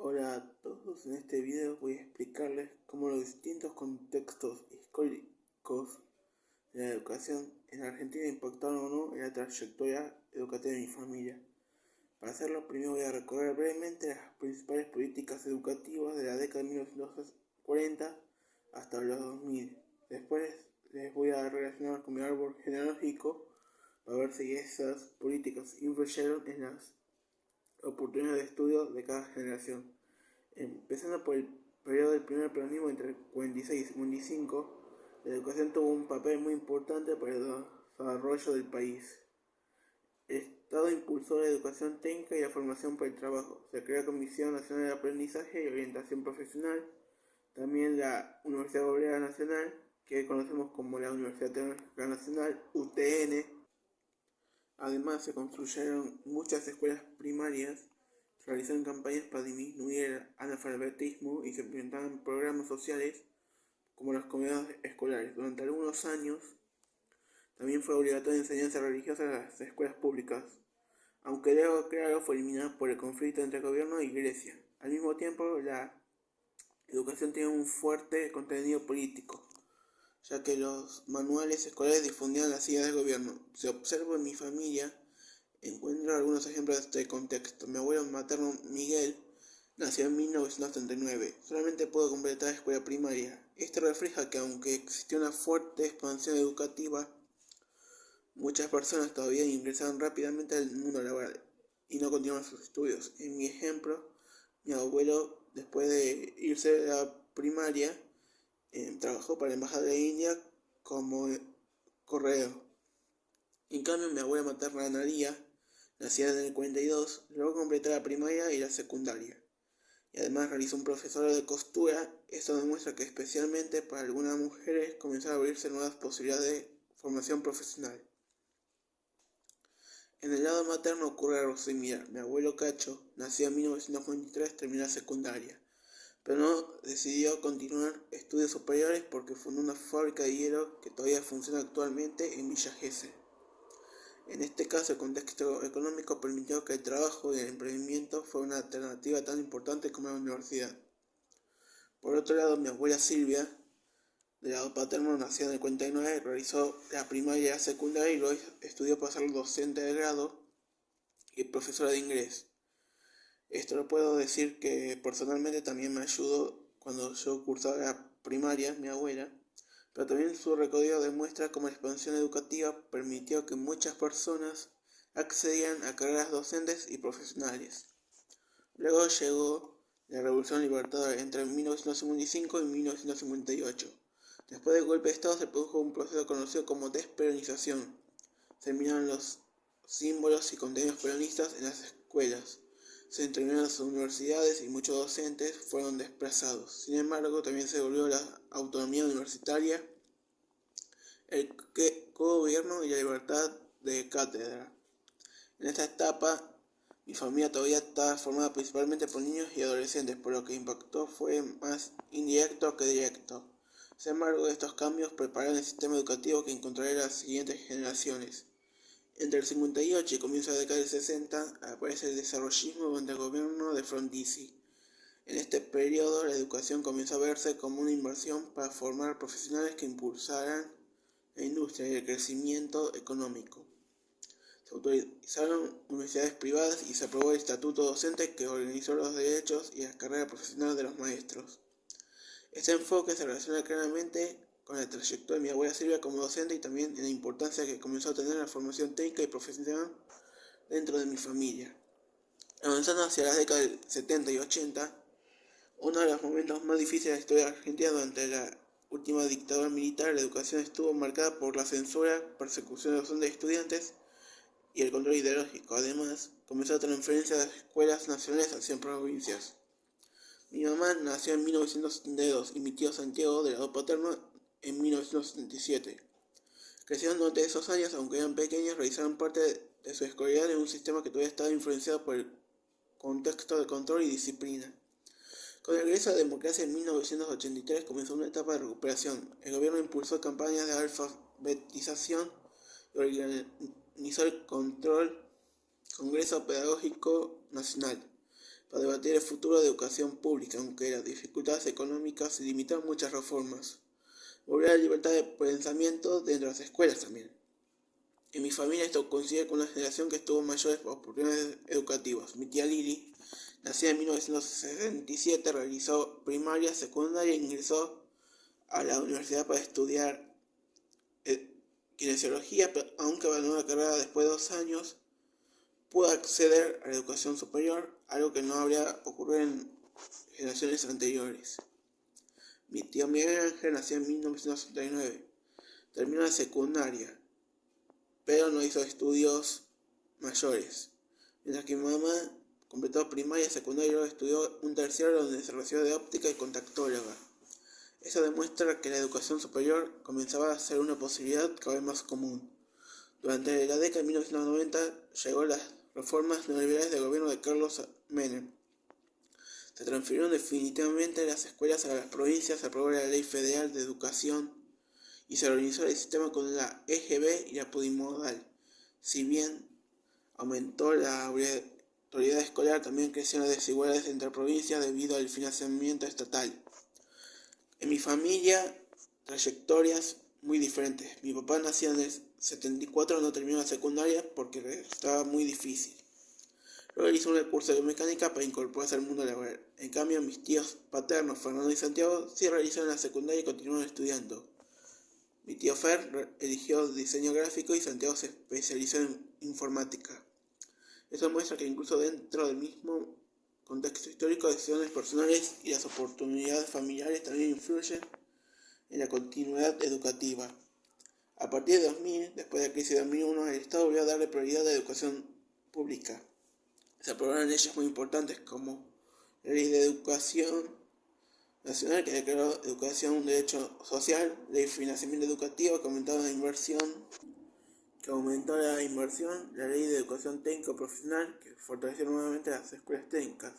Hola a todos, en este video voy a explicarles cómo los distintos contextos históricos de la educación en Argentina impactaron o no en la trayectoria educativa de mi familia. Para hacerlo, primero voy a recorrer brevemente las principales políticas educativas de la década de 1940 hasta los 2000. Después les voy a relacionar con mi árbol genealógico para ver si esas políticas influyeron en las oportunidades de estudio de cada generación. Empezando por el periodo del primer peronismo entre el 46 y 55, la educación tuvo un papel muy importante para el desarrollo del país. El Estado impulsó la educación técnica y la formación para el trabajo. Se creó la Comisión Nacional de Aprendizaje y Orientación Profesional, también la Universidad Obrera Nacional, que conocemos como la Universidad Tecnológica Nacional, UTN. Además, se construyeron muchas escuelas primarias, se realizaron campañas para disminuir el analfabetismo y se implementaron programas sociales como los comedores escolares. Durante algunos años también fue obligatoria enseñanza religiosa en las escuelas públicas, aunque luego, claro, fue eliminada por el conflicto entre gobierno y iglesia. Al mismo tiempo, la educación tiene un fuerte contenido político, ya que los manuales escolares difundían las ideas del gobierno. Si observo en mi familia, encuentro algunos ejemplos de este contexto. Mi abuelo materno Miguel nació en 1939. Solamente pudo completar la escuela primaria. Esto refleja que aunque existió una fuerte expansión educativa, muchas personas todavía ingresaron rápidamente al mundo laboral y no continuaron sus estudios. En mi ejemplo, mi abuelo, después de irse de la primaria, trabajó para la Embajada de India como correo. En cambio, mi abuela materna Analia, nacida en el 42, logró completar la primaria y la secundaria. Y además realizó un profesorado de costura. Esto demuestra que especialmente para algunas mujeres comenzaron a abrirse nuevas posibilidades de formación profesional. En el lado materno ocurre algo similar. Mi abuelo Cacho, nacido en 1943, terminó la secundaria, pero no decidió continuar estudios superiores porque fundó una fábrica de hielo que todavía funciona actualmente en Villa Gesell. En este caso, el contexto económico permitió que el trabajo y el emprendimiento fuera una alternativa tan importante como la universidad. Por otro lado, mi abuela Silvia, de lado paterno, nacida en el 49, realizó la primaria y la secundaria y luego estudió para ser docente de grado y profesora de inglés. Esto lo puedo decir que personalmente también me ayudó cuando yo cursaba la primaria, mi abuela, pero también su recorrido demuestra cómo la expansión educativa permitió que muchas personas accedieran a carreras docentes y profesionales. Luego llegó la Revolución Libertadora entre 1955 y 1958. Después del golpe de Estado se produjo un proceso conocido como desperonización. Se eliminaron los símbolos y contenidos peronistas en las escuelas. Se intervinieron las universidades y muchos docentes fueron desplazados. Sin embargo, también se devolvió la autonomía universitaria, el gobierno y la libertad de cátedra. En esta etapa, mi familia todavía estaba formada principalmente por niños y adolescentes, por lo que el impacto fue más indirecto que directo. Sin embargo, estos cambios prepararon el sistema educativo que encontraría en las siguientes generaciones. Entre el 58 y comienzo de la década del 60 aparece el desarrollismo durante el gobierno de Frondizi. En este periodo, la educación comenzó a verse como una inversión para formar profesionales que impulsaran la industria y el crecimiento económico. Se autorizaron universidades privadas y se aprobó el estatuto docente que organizó los derechos y las carreras profesionales de los maestros. Este enfoque se relaciona claramente con la trayectoria de mi abuela Silvia como docente y también en la importancia que comenzó a tener la formación técnica y profesional dentro de mi familia. Avanzando hacia las décadas del 70 y 80, uno de los momentos más difíciles de la historia argentina durante la última dictadura militar, la educación estuvo marcada por la censura, persecución de docentes y estudiantes y el control ideológico. Además, comenzó a transferencia de las escuelas nacionales hacia provincias. Mi mamá nació en 1972 y mi tío Santiago, de lado paterno, en 1977. Crecieron durante esos años, aunque eran pequeños, realizaron parte de su escolaridad en un sistema que todavía estaba influenciado por el contexto de control y disciplina. Con el regreso a la democracia en 1983 comenzó una etapa de recuperación. El gobierno impulsó campañas de alfabetización y organizó el Congreso Pedagógico Nacional. para debatir el futuro de educación pública, aunque las dificultades económicas limitaron muchas reformas. Volver a la libertad de pensamiento dentro de las escuelas también. En mi familia esto coincide con una generación que tuvo mayores oportunidades educativas. Mi tía Lili, nacida en 1967, realizó primaria, secundaria e ingresó a la universidad para estudiar kinesiología, pero aunque abandonó la carrera después de 2 años, pudo acceder a la educación superior, algo que no habría ocurrido en generaciones anteriores. Mi tío Miguel Ángel nació en 1969, terminó la secundaria, pero no hizo estudios mayores, mientras que mi mamá completó primaria y secundaria y luego estudió un terciario donde se recibió de óptica y contactóloga. Eso demuestra que la educación superior comenzaba a ser una posibilidad cada vez más común. Durante la década de 1990 llegó las reformas neoliberales del gobierno de Carlos Menem. Se transfirieron definitivamente las escuelas a las provincias, se aprobó la Ley Federal de Educación y se organizó el sistema con la EGB y la Plurimodular. Si bien aumentó la obligatoriedad escolar, también crecieron las desigualdades entre provincias debido al financiamiento estatal. En mi familia, trayectorias muy diferentes. Mi papá nació en el 74, no terminó la secundaria porque estaba muy difícil. Luego realizó un curso de mecánica para incorporarse al mundo laboral. En cambio, mis tíos paternos, Fernando y Santiago, sí realizaron la secundaria y continuaron estudiando. Mi tío Fer eligió diseño gráfico y Santiago se especializó en informática. Eso muestra que incluso dentro del mismo contexto histórico, decisiones personales y las oportunidades familiares también influyen en la continuidad educativa. A partir de 2000, después de la crisis de 2001, el Estado volvió a darle prioridad a la educación pública. Se aprobaron leyes muy importantes como la Ley de Educación Nacional, que declaró educación un derecho social, Ley de Financiamiento Educativo, que aumentó la inversión, la Ley de Educación Técnico Profesional, que fortaleció nuevamente las escuelas técnicas.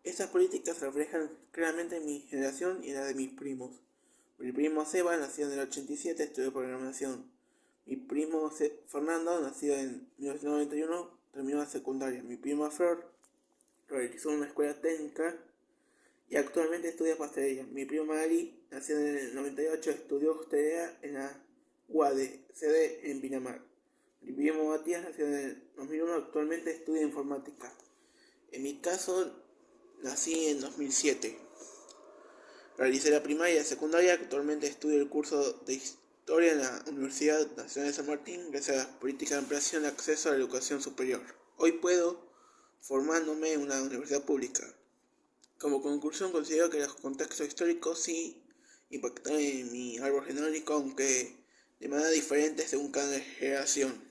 Estas políticas se reflejan claramente en mi generación y en la de mis primos. Mi primo Seba, nacido en el 87, estudió programación. Mi primo Fernando, nacido en 1991, terminó la secundaria. Mi prima Flor realizó una escuela técnica y actualmente estudia pastelería. Mi prima Magali, nacida en el 98, estudió hostelería en la UADE, sede en Pinamar. Mi primo Matías, nacido en el 2001, actualmente estudia informática. En mi caso, nací en 2007. Realicé la primaria y la secundaria, actualmente estudio el curso de Historia en la Universidad Nacional de San Martín, gracias a las políticas de ampliación de acceso a la educación superior. Hoy puedo formándome en una universidad pública. Como conclusión, considero que los contextos históricos sí impactaron en mi árbol genealógico, aunque de manera diferente según cada generación.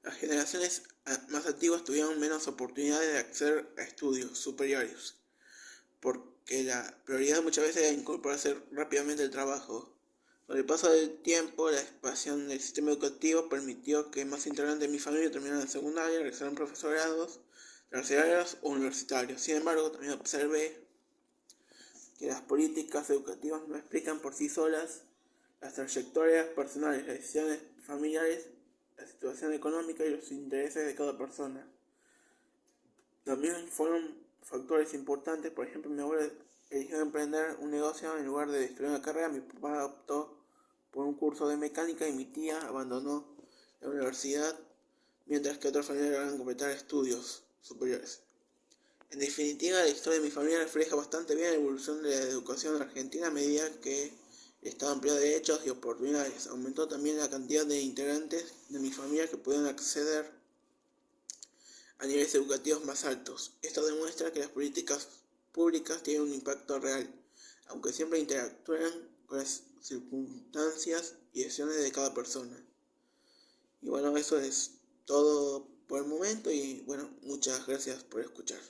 Las generaciones más antiguas tuvieron menos oportunidades de acceder a estudios superiores, porque la prioridad muchas veces era incorporarse rápidamente al trabajo. Con el paso del tiempo, la expansión del sistema educativo permitió que más integrantes de mi familia terminaran la secundaria, realizaran profesorados, terciarios o universitarios. Sin embargo, también observé que las políticas educativas no explican por sí solas las trayectorias personales, las decisiones familiares, la situación económica y los intereses de cada persona. También fueron factores importantes. Por ejemplo, mi abuelo eligió emprender un negocio en lugar de estudiar una carrera. Mi papá optó por un curso de mecánica y mi tía abandonó la universidad, mientras que otros familiares lograron completar estudios superiores. En definitiva, la historia de mi familia refleja bastante bien la evolución de la educación en Argentina a medida que el Estado amplió derechos y oportunidades. Aumentó también la cantidad de integrantes de mi familia que pudieron acceder a niveles educativos más altos. Esto demuestra que las políticas públicas tienen un impacto real, aunque siempre interactúan con las circunstancias y decisiones de cada persona. Y bueno, eso es todo por el momento y bueno, muchas gracias por escuchar.